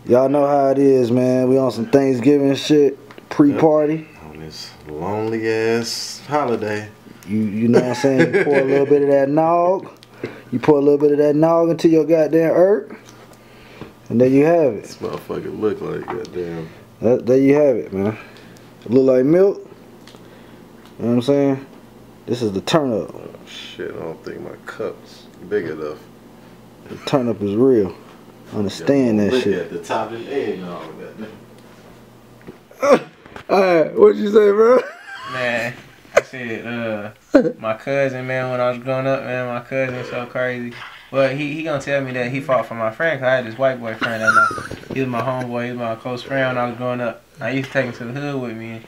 Y'all know how it is, man. We on some Thanksgiving shit, pre-party. On this lonely ass holiday. You know what I'm saying? You pour a little bit of that nog. You pour a little bit of that nog into your goddamn herb. And there you have it. This motherfucker look like goddamn. There you have it, man. It look like milk. You know what I'm saying? This is the turnip. Oh shit, I don't think my cup's big enough. The turnip is real. Understand that shit. At the top of the egg, no, Alright, what you say, bro? Man, I said, my cousin, man, when I was growing up, man, my cousin so crazy. Well, he gonna tell me that he fought for my friend, 'cause I had this white boy friend he was my homeboy, he was my close friend when I was growing up. I used to take him to the hood with me,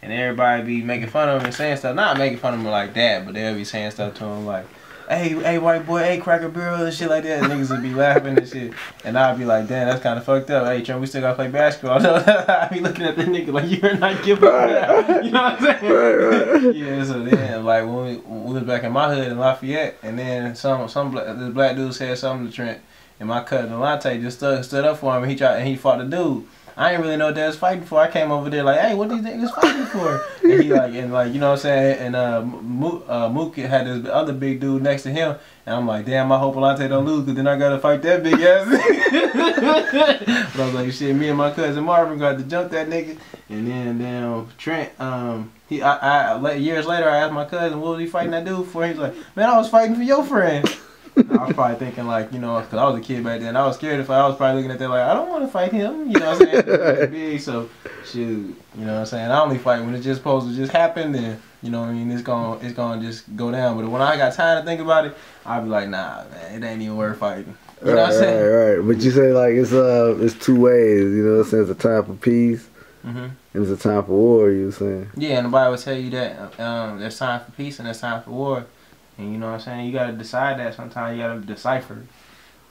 and everybody be making fun of him and saying stuff. Not making fun of him like that, but they'll be saying stuff to him like, hey, white boy, hey, cracker barrel and shit like that. And niggas would be laughing and shit. And I'd be like, damn, that's kind of fucked up. Hey, Trent, we still gotta play basketball. I'd be looking at the nigga like, you're not giving up. You know what I'm saying? Right. Yeah, so then, like, when we was back in my hood in Lafayette, and then this black dude said something to Trent, and my cousin Delonte just stood up for him, and he fought the dude. I didn't really know what they was fighting for. I came over there like, hey, what these niggas fighting for? And he like, you know what I'm saying? And Mook had this other big dude next to him. And I'm like, damn, I hope Alante don't lose, because then I got to fight that big ass nigga. But I was like, shit, me and my cousin Marvin got to jump that nigga. And then, damn, Trent, years later, I asked my cousin, what was he fighting that dude for? He's like, man, I was fighting for your friend. I was probably thinking like, you know, because I was a kid back then, I was scared if I was probably looking at that like, I don't want to fight him, you know what I'm saying? Big, so shoot, you know what I'm saying? I only fight when it's just supposed to just happen, then you know what I mean, it's gonna just go down. But when I got time to think about it, I'd be like, nah, man, it ain't even worth fighting. You know what I'm saying? Right. But you say like it's two ways, you know what I'm saying? It's a time for peace and it's a time for war, you saying? Yeah, and nobody would tell you that there's time for peace and there's time for war. And you know what I'm saying? You gotta decide that sometimes. You gotta decipher.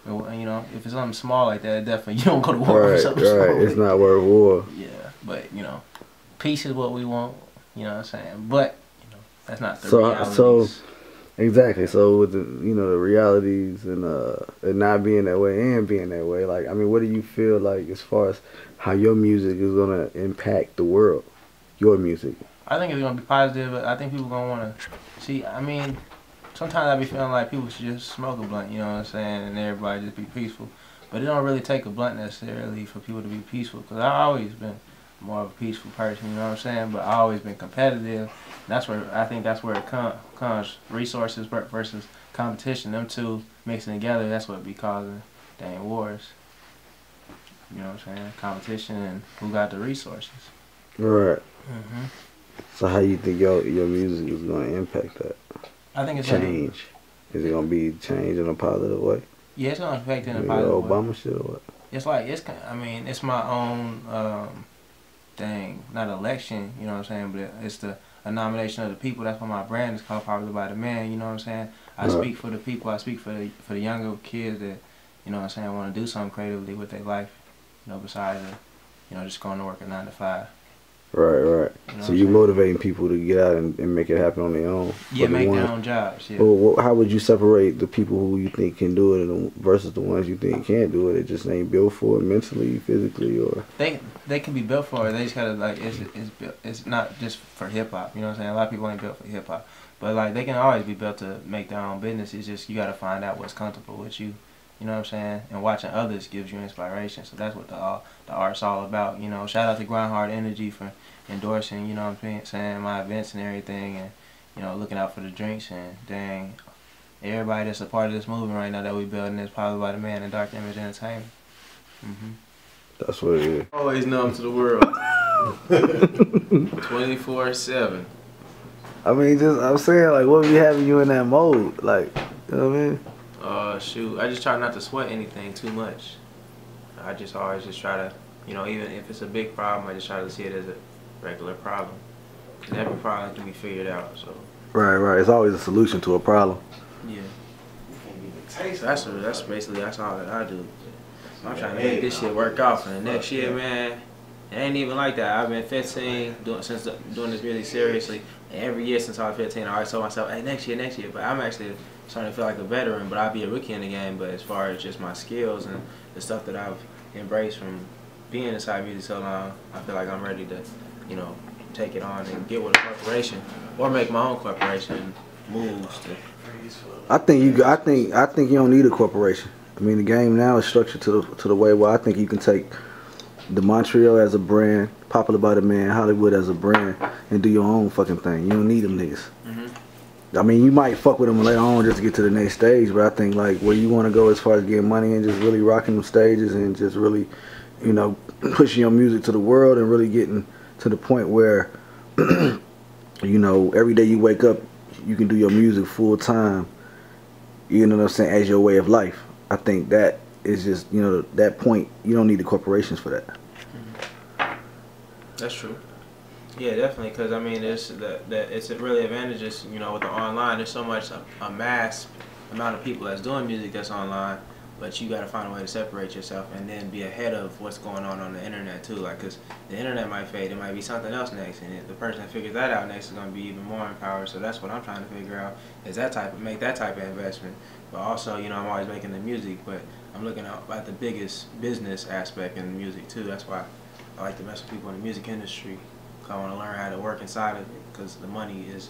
And, you know, if it's something small like that, definitely you don't go to war for something small. Right, it's not worth war. Yeah, but you know, peace is what we want. You know what I'm saying? But you know, that's not the realities. So exactly. So with the the realities and not being that way and being that way, like I mean, what do you feel like as far as how your music is gonna impact the world? Your music. I think it's gonna be positive. But I think people gonna wanna see. I mean. Sometimes I be feeling like people should just smoke a blunt, you know what I'm saying, and everybody just be peaceful. But it don't really take a blunt necessarily for people to be peaceful, because I've always been more of a peaceful person, you know what I'm saying, but I've always been competitive. That's where, I think that's where it comes, resources versus competition, them two mixing together, that's what be causing dang wars. You know what I'm saying, competition and who got the resources. Right. So how you think your music is going to impact that? I think it's change. Is it gonna be change in a positive way? Yeah, it's gonna affect it in a positive way. Obama shit or what? It's like I mean, it's my own thing, not election. You know what I'm saying? But it's a nomination of the people. That's why my brand is called Popular By Demand. You know what I'm saying? I speak for the people. I speak for the younger kids that you know what I'm saying want to do something creatively with their life. You know, besides just going to work a 9 to 5. Right. You know so you motivating people to get out and make it happen on their own. Yeah, make their own jobs. Yeah. Well, how would you separate the people who you think can do it versus the ones you think can't do it? They just ain't built for it mentally, physically, or they can be built for it. They just gotta like it's not just for hip hop. You know what I'm saying? A lot of people ain't built for hip hop, but like they can always be built to make their own business. It's just you gotta find out what's comfortable with you. You know what I'm saying? And watching others gives you inspiration. So that's what the art's all about. You know, shout out to Grind Hard Energy for endorsing, you know what I'm saying, my events and everything, and you know, looking out for the drinks, and dang, everybody that's a part of this movement right now that we building is Popular By Demand and Dark Image Entertainment. That's what it is. Always numb to the world. 24/7. I mean, I'm saying, like, what be having you in that mode? Like, you know what I mean? Shoot, I just try not to sweat anything too much. I just always just try to, you know, even if it's a big problem, I just try to see it as a regular problem. Because every problem can be figured out, so. Right. It's always a solution to a problem. Yeah. That's all that I do. I'm trying to make this shit work out for the next year, man. It ain't even like that. I've been 15, doing this really seriously. And every year since I was 15, I always told myself, hey, next year. But I'm actually starting to feel like a veteran, but I'll be a rookie in the game. But as far as just my skills and the stuff that I've embraced from being inside music so long, I feel like I'm ready to, you know, take it on and get with a corporation or make my own corporation moves to. I think you don't need a corporation. I mean, the game now is structured to the way where I think you can take Demontrio as a brand, Popular By Demand, Hollywood as a brand, and do your own fucking thing. You don't need them niggas. I mean, you might fuck with them later on just to get to the next stage, but I think like where you want to go as far as getting money and just really rocking them stages and just really, you know, pushing your music to the world and really getting to the point where, you know, every day you wake up, you can do your music full time. You know what I'm saying? As your way of life. I think that is just, you know, that point. You don't need the corporations for that. That's true. Yeah, definitely. Because I mean, it's really advantages. You know, with the online, there's so much a mass amount of people that's doing music that's online, but you got to find a way to separate yourself and then be ahead of what's going on the internet too. Like, cause the internet might fade, it might be something else next, and the person that figures that out next is going to be even more empowered. So that's what I'm trying to figure out, is make that type of investment. But also, you know, I'm always making the music, but I'm looking at the biggest business aspect in music too. That's why I like to mess with people in the music industry. I want to learn how to work inside of it, because the money is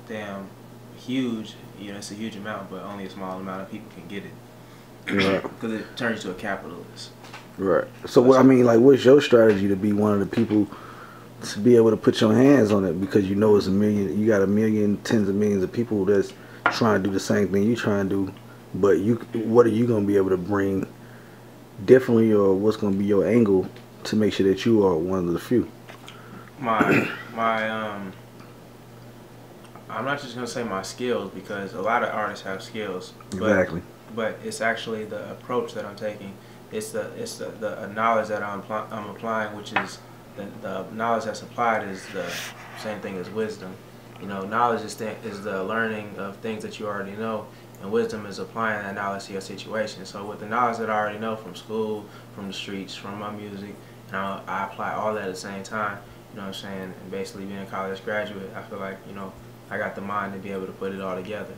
damn huge. You know, it's a huge amount, but only a small amount of people can get it. Right. Because it turns you to a capitalist. Right. So what I mean, like, what's your strategy to be one of the people to be able to put your hands on it? Because you know it's you got a million, tens of millions of people that's trying to do the same thing you trying to do, but what are you gonna be able to bring differently, or what's gonna be your angle to make sure that you are one of the few? I'm not just gonna say my skills, because a lot of artists have skills. Exactly. But it's actually the approach that I'm taking. It's the knowledge that I'm applying, which is the knowledge that's applied is the same thing as wisdom. You know, knowledge is the learning of things that you already know, and wisdom is applying that knowledge to your situation. So with the knowledge that I already know from school, from the streets, from my music, and I apply all that at the same time. You know what I'm saying? And basically being a college graduate, I feel like, you know, I got the mind to be able to put it all together.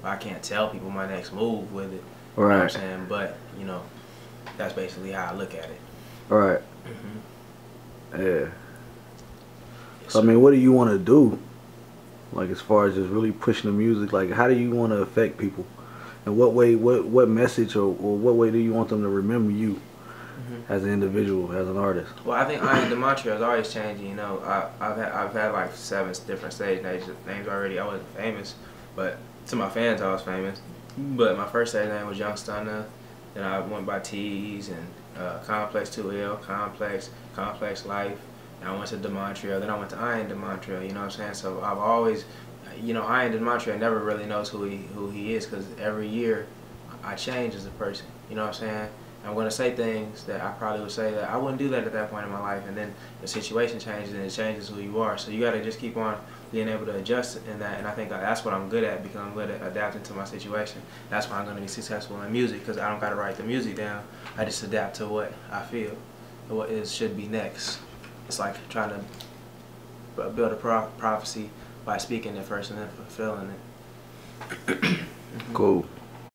I can't tell people my next move with it. Right. You know what I'm saying? But, you know, that's basically how I look at it. Right. Yeah. So, I mean, what do you want to do? Like, as far as just really pushing the music, like, how do you want to affect people? And what way, what message or what way do you want them to remember you as an individual, as an artist? Well, I think Demontrio is always changing. You know, I've had like 7 different stage names already. I wasn't famous, but to my fans I was famous. But my first stage name was Young Stunner. Then I went by T's and Complex 2L, Complex Life. And I went to Demontrio. Then I went to Demontrio. You know what I'm saying? So I've always, you know, Demontrio never really knows who he is, because every year I change as a person. You know what I'm saying? I'm going to say things that I probably would say that I wouldn't do that at that point in my life, and then the situation changes and it changes who you are. So you got to just keep on being able to adjust in that, and I think that's what I'm good at, because I'm good at adapting to my situation. That's why I'm going to be successful in music, because I don't got to write the music down. I just adapt to what I feel, what should be next. It's like trying to build a prophecy by speaking it first and then fulfilling it. Cool.